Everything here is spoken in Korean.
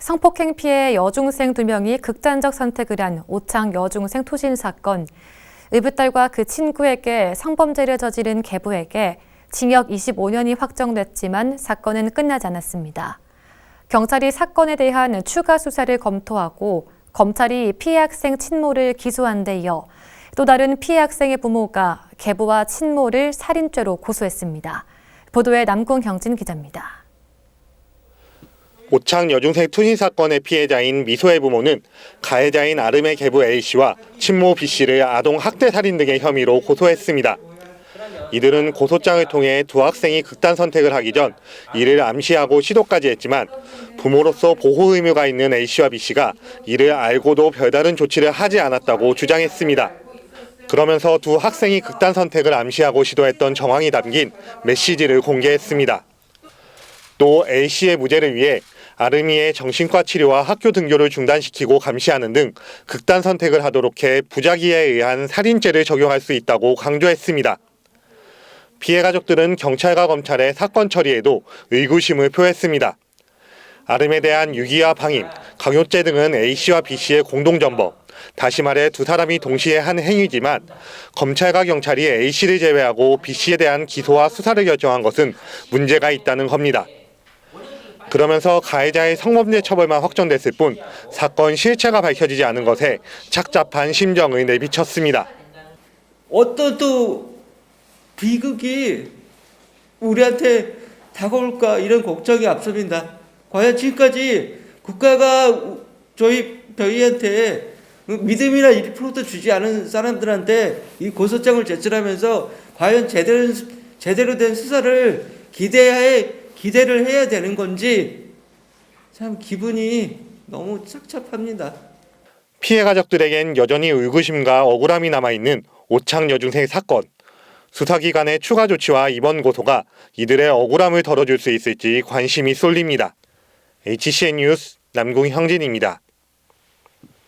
성폭행 피해 여중생 2명이 극단적 선택을 한 오창 여중생 투신 사건. 의붓딸과 그 친구에게 성범죄를 저지른 계부에게 징역 25년이 확정됐지만 사건은 끝나지 않았습니다. 경찰이 사건에 대한 추가 수사를 검토하고 검찰이 피해 학생 친모를 기소한 데 이어 또 다른 피해 학생의 부모가 계부와 친모를 살인죄로 고소했습니다. 보도에 남궁형진 기자입니다. 오창 여중생 투신 사건의 피해자인 미소의 부모는 가해자인 아름의 계부 A씨와 친모 B씨를 아동 학대 살인 등의 혐의로 고소했습니다. 이들은 고소장을 통해 두 학생이 극단 선택을 하기 전 이를 암시하고 시도까지 했지만 부모로서 보호 의무가 있는 A씨와 B씨가 이를 알고도 별다른 조치를 하지 않았다고 주장했습니다. 그러면서 두 학생이 극단 선택을 암시하고 시도했던 정황이 담긴 메시지를 공개했습니다. 또 A씨의 무죄를 위해 아름이의 정신과 치료와 학교 등교를 중단시키고 감시하는 등 극단 선택을 하도록 해 부작위에 의한 살인죄를 적용할 수 있다고 강조했습니다. 피해 가족들은 경찰과 검찰의 사건 처리에도 의구심을 표했습니다. 아름에 대한 유기와 방임, 강요죄 등은 A씨와 B씨의 공동전범, 다시 말해 두 사람이 동시에 한 행위지만 검찰과 경찰이 A씨를 제외하고 B씨에 대한 기소와 수사를 결정한 것은 문제가 있다는 겁니다. 그러면서 가해자의 성범죄 처벌만 확정됐을 뿐 사건 실체가 밝혀지지 않은 것에 착잡한 심정을 내비쳤습니다. 어떤 또 비극이 우리한테 다가올까 이런 걱정이 앞섭니다. 과연 지금까지 국가가 저희한테 믿음이나 1%도 주지 않은 사람들한테 이 고소장을 제출하면서 과연 제대로 된 수사를 기대를 해야 되는 건지 참 기분이 너무 착잡합니다. 피해 가족들에겐 여전히 의구심과 억울함이 남아있는 오창 여중생 사건. 수사기관의 추가 조치와 이번 고소가 이들의 억울함을 덜어줄 수 있을지 관심이 쏠립니다. HCN 뉴스 남궁형진입니다.